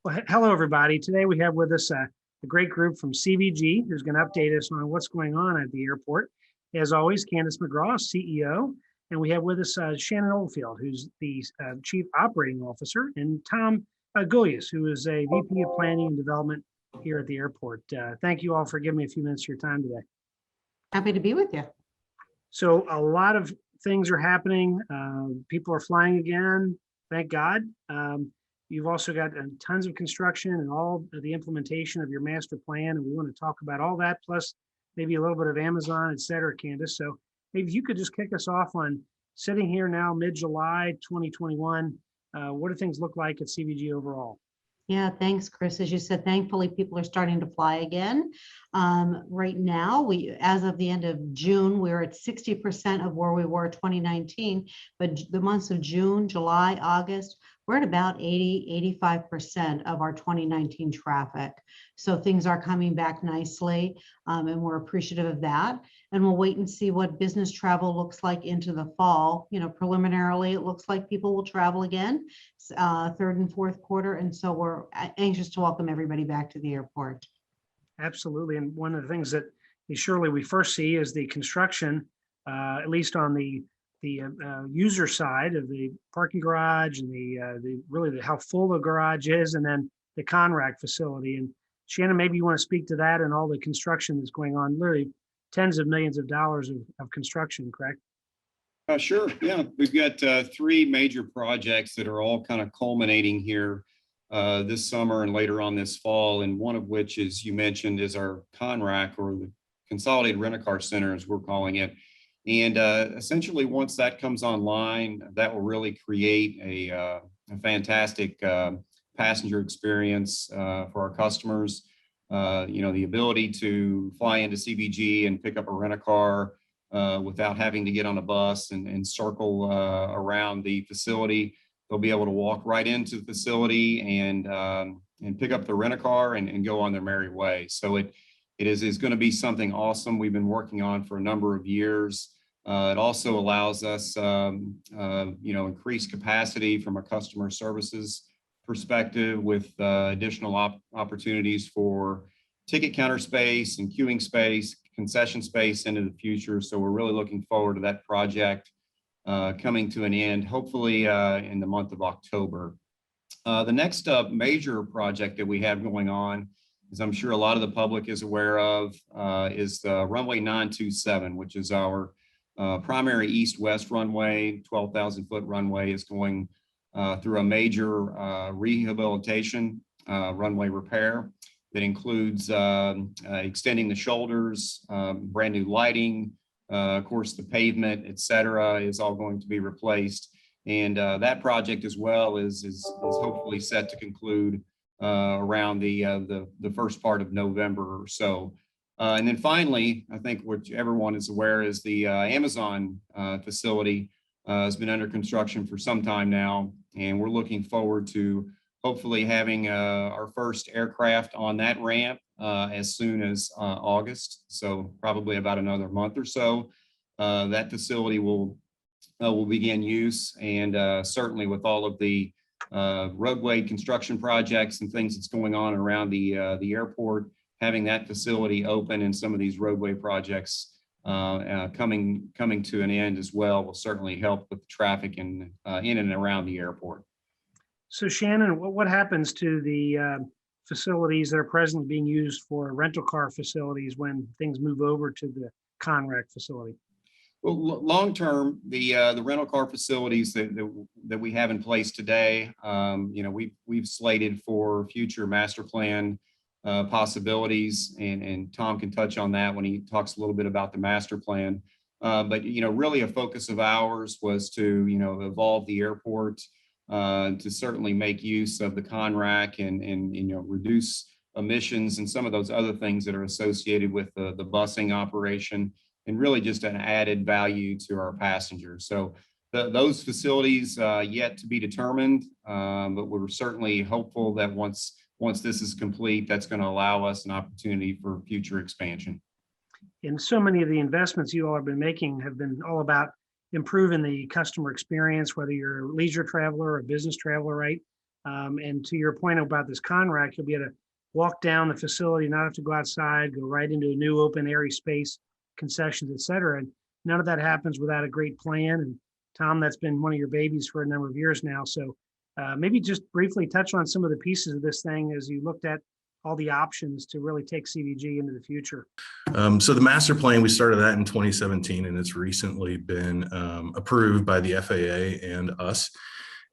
Well, hello, everybody. Today we have with us a great group from CVG who's going to update us on what's going on at the airport. As always, Candace McGraw, CEO, and we have with us Shannon Oldfield, who's the Chief Operating Officer, and Tom Guylas, who is a VP of Planning and Development here at the airport. Thank you all for giving me a few minutes of your time today. Happy to be with you. So a lot of things are happening. People are flying again, thank God. You've also got tons of construction and all of the implementation of your master plan. And we want to talk about all that, plus maybe a little bit of Amazon, et cetera, Candace. So maybe you could just kick us off on sitting here now, mid-July 2021. What do things look like at CVG overall? Yeah, thanks, Kris. As you said, thankfully, people are starting to fly again. Right now, as of the end of June, we're at 60% of where we were 2019, but the months of June, July, August, we're at about 85% of our 2019 traffic. So things are coming back nicely, and we're appreciative of that. And we'll wait and see what business travel looks like into the fall. You know, preliminarily, it looks like people will travel again, third and fourth quarter. And so we're anxious to welcome everybody back to the airport. Absolutely. And one of the things that surely we first see is the construction, at least on the user side of the parking garage and the how full the garage is, and then the Conrack facility. And Shannon, maybe you want to speak to that and all the construction that's going on, literally tens of millions of dollars of construction, correct? Sure. Yeah, we've got three major projects that are all kind of culminating here this summer and later on this fall. And one of which, as you mentioned, is our Conrack, or the Consolidated Rent-A-Car Center, as we're calling it. And essentially, once that comes online, that will really create a fantastic passenger experience for our customers. You know, the ability to fly into CVG and pick up a rent-a-car without having to get on a bus and circle around the facility. They'll be able to walk right into the facility and pick up the rent-a-car and go on their merry way. So it is going to be something awesome we've been working on for a number of years. It also allows us, increased capacity from a customer services perspective, with additional opportunities for ticket counter space and queuing space, concession space into the future. So we're really looking forward to that project coming to an end, hopefully in the month of October. The next major project that we have going on, as I'm sure a lot of the public is aware of, is the runway 927, which is our primary east-west runway. 12,000-foot runway is going through a major rehabilitation runway repair that includes extending the shoulders, brand new lighting, of course, the pavement, et cetera, is all going to be replaced. And that project as well is hopefully set to conclude around the first part of November or so. And then finally, I think what everyone is aware is the Amazon facility has been under construction for some time now, and we're looking forward to hopefully having our first aircraft on that ramp as soon as August. So probably about another month or so, that facility will begin use. And certainly with all of the roadway construction projects and things that's going on around the airport, having that facility open and some of these roadway projects coming to an end as well will certainly help with the traffic in and around the airport. So Shannon, what happens to the facilities that are presently being used for rental car facilities when things move over to the Conrack facility? Well, long term, the rental car facilities that we have in place today, we've slated for future master plan possibilities, and Tom can touch on that when he talks a little bit about the master plan. But really a focus of ours was to evolve the airport to certainly make use of the Conrack and reduce emissions and some of those other things that are associated with the busing operation, and really just an added value to our passengers. So those facilities yet to be determined, but we're certainly hopeful that once this is complete, that's going to allow us an opportunity for future expansion. And so many of the investments you all have been making have been all about improving the customer experience, whether you're a leisure traveler or a business traveler, right? And to your point about this Conrack, you'll be able to walk down the facility, not have to go outside, go right into a new open airy space, concessions, et cetera. And none of that happens without a great plan. And Tom, that's been one of your babies for a number of years now. So maybe just briefly touch on some of the pieces of this thing as you looked at all the options to really take CVG into the future. So the master plan, we started that in 2017, and it's recently been approved by the FAA and us.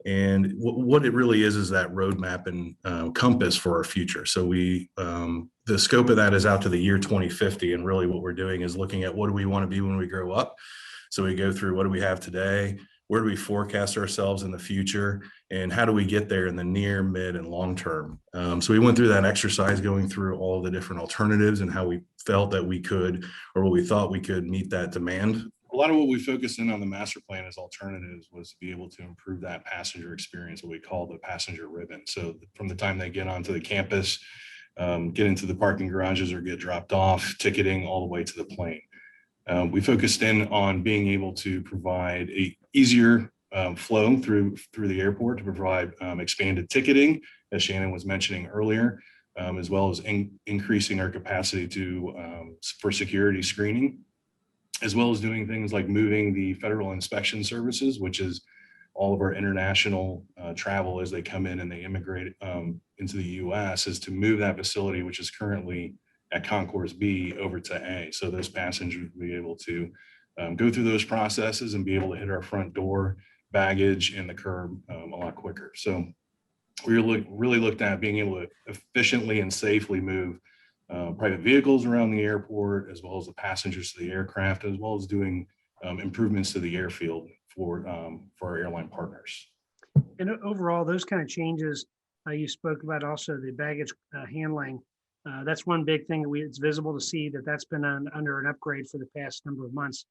And what it really is that roadmap and compass for our future. So the scope of that is out to the year 2050. And really what we're doing is looking at what do we want to be when we grow up. So we go through what do we have today, where do we forecast ourselves in the future, and how do we get there in the near, mid, and long term. So we went through that exercise going through all of the different alternatives and how we felt that we could, or what we thought we could meet that demand. A lot of what we focused in on the master plan as alternatives was to be able to improve that passenger experience, what we call the passenger ribbon. So from the time they get onto the campus, get into the parking garages or get dropped off, ticketing all the way to the plane. We focused in on being able to provide a easier flow through the airport to provide expanded ticketing, as Shannon was mentioning earlier, as well as increasing our capacity for security screening, as well as doing things like moving the federal inspection services, which is all of our international travel as they come in and they immigrate into the US, is to move that facility, which is currently at Concourse B, over to A. So those passengers will be able to go through those processes and be able to hit our front door, baggage, and the curb a lot quicker. So we really looked at being able to efficiently and safely move private vehicles around the airport, as well as the passengers to the aircraft, as well as doing improvements to the airfield for our airline partners. And overall, those kind of changes you spoke about, also the baggage handling. That's one big thing that it's visible to see that's been under an upgrade for the past number of months.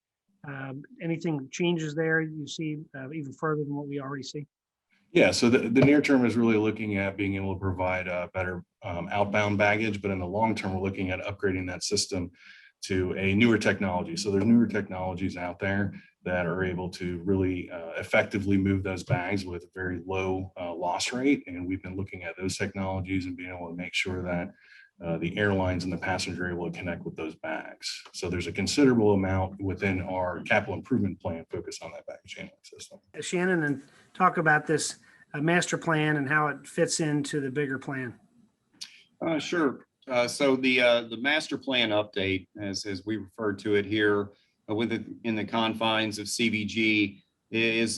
Anything changes there you see even further than what we already see? Yeah, so the near term is really looking at being able to provide better outbound baggage, but in the long term, we're looking at upgrading that system to a newer technology. So there's newer technologies out there that are able to really effectively move those bags with a very low loss rate. And we've been looking at those technologies and being able to make sure that the airlines and the passenger are able to connect with those bags. So there's a considerable amount within our capital improvement plan focused on that baggage handling system. Shannon, and talk about this master plan and how it fits into the bigger plan. Sure. So the master plan update, as we refer to it here, in the confines of CVG, is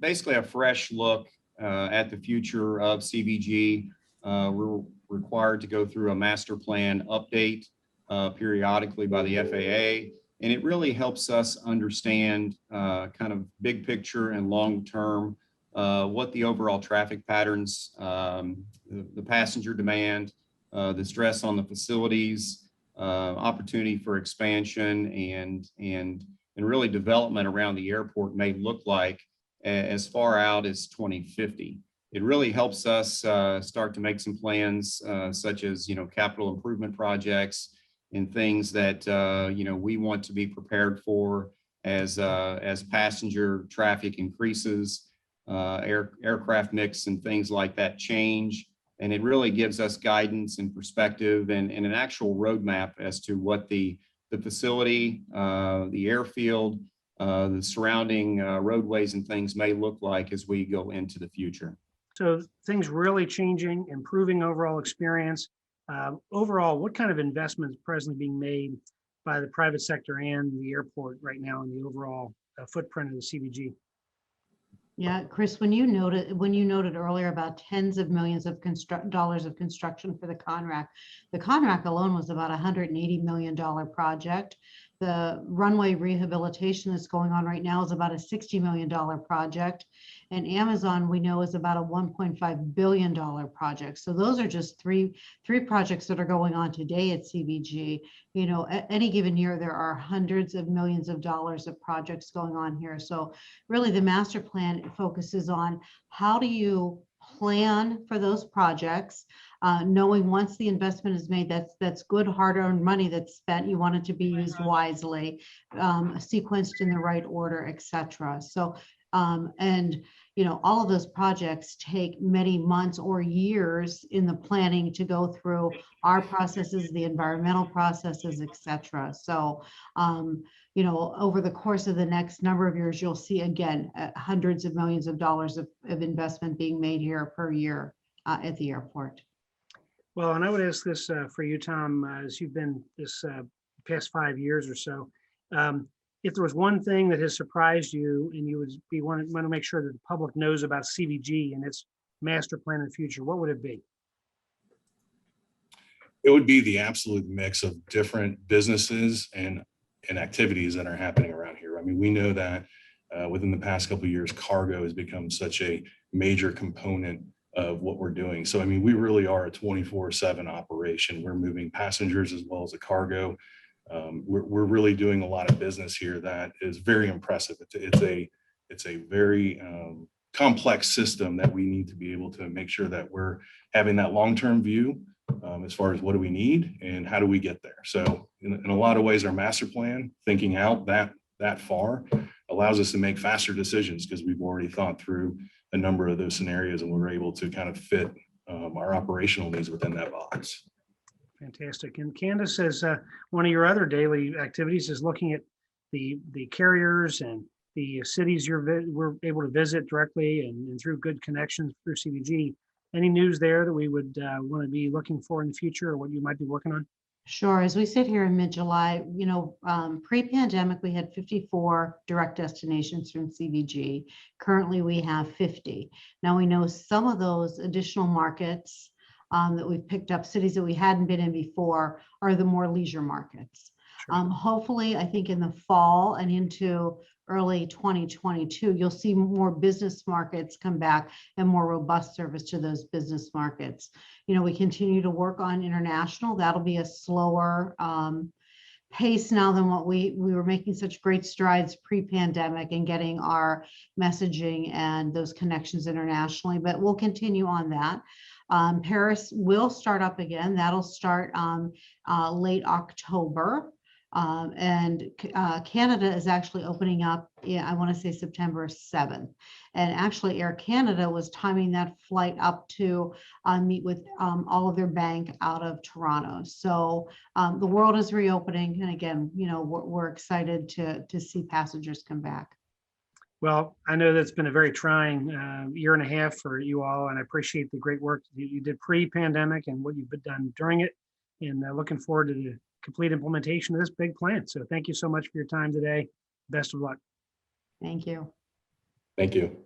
basically a fresh look at the future of CVG. We're required to go through a master plan update periodically by the FAA, and it really helps us understand kind of big picture and long term what the overall traffic patterns, the passenger demand, the stress on the facilities, opportunity for expansion, and really development around the airport may look like as far out as 2050. It really helps us start to make some plans such as, capital improvement projects and things that, we want to be prepared for as passenger traffic increases, aircraft mix and things like that change. And it really gives us guidance and perspective and an actual roadmap as to what the facility, the airfield, the surrounding roadways and things may look like as we go into the future. So things really changing, improving overall experience. Overall, what kind of investments presently being made by the private sector and the airport right now in the overall footprint of the CVG? Yeah, Kris, when you noted earlier about tens of millions of dollars of construction for the Conrack alone was about $180 million project. The runway rehabilitation that's going on right now is about a $60 million project. And Amazon, we know, is about a $1.5 billion project. So those are just three projects that are going on today at CVG. At any given year, there are hundreds of millions of dollars of projects going on here. So really the master plan focuses on how do you plan for those projects, knowing once the investment is made, that's good hard-earned money that's spent. You want it to be used wisely, sequenced in the right order, etc. So And, you know, all of those projects take many months or years in the planning to go through our processes, the environmental processes, et cetera. So, you know, over the course of the next number of years, you'll see again, hundreds of millions of dollars of investment being made here per year at the airport. Well, and I would ask this for you, Tom, as you've been this past 5 years or so. If there was one thing that has surprised you and you would want to make sure that the public knows about CVG and its master plan in the future, what would it be? It would be the absolute mix of different businesses and activities that are happening around here. I mean, we know that within the past couple of years, cargo has become such a major component of what we're doing. So, I mean, we really are a 24/7 operation. We're moving passengers as well as the cargo. We're really doing a lot of business here that is very impressive. It's a very complex system that we need to be able to make sure that we're having that long-term view as far as what do we need and how do we get there. So in a lot of ways, our master plan, thinking out that far, allows us to make faster decisions because we've already thought through a number of those scenarios and we're able to kind of fit our operational needs within that box. Fantastic. And Candace, as one of your other daily activities is looking at the carriers and the cities we're able to visit directly and through good connections through CVG. Any news there that we would want to be looking for in the future or what you might be working on? Sure. As we sit here in mid-July, you know, pre-pandemic, we had 54 direct destinations from CVG. Currently, we have 50. Now we know some of those additional markets that we've picked up, cities that we hadn't been in before, are the more leisure markets. Sure. Hopefully, I think in the fall and into early 2022, you'll see more business markets come back and more robust service to those business markets. You know, we continue to work on international. That'll be a slower pace now than what we were making such great strides pre-pandemic and getting our messaging and those connections internationally, but we'll continue on that. Paris will start up again. That'll start late October. And Canada is actually opening up, I want to say September 7th. And actually Air Canada was timing that flight up to meet with all of their bank out of Toronto. So the world is reopening. And again, you know, we're excited to see passengers come back. Well, I know that's been a very trying year and a half for you all, and I appreciate the great work you did pre-pandemic and what you've done during it, and looking forward to the complete implementation of this big plan. So thank you so much for your time today. Best of luck. Thank you. Thank you.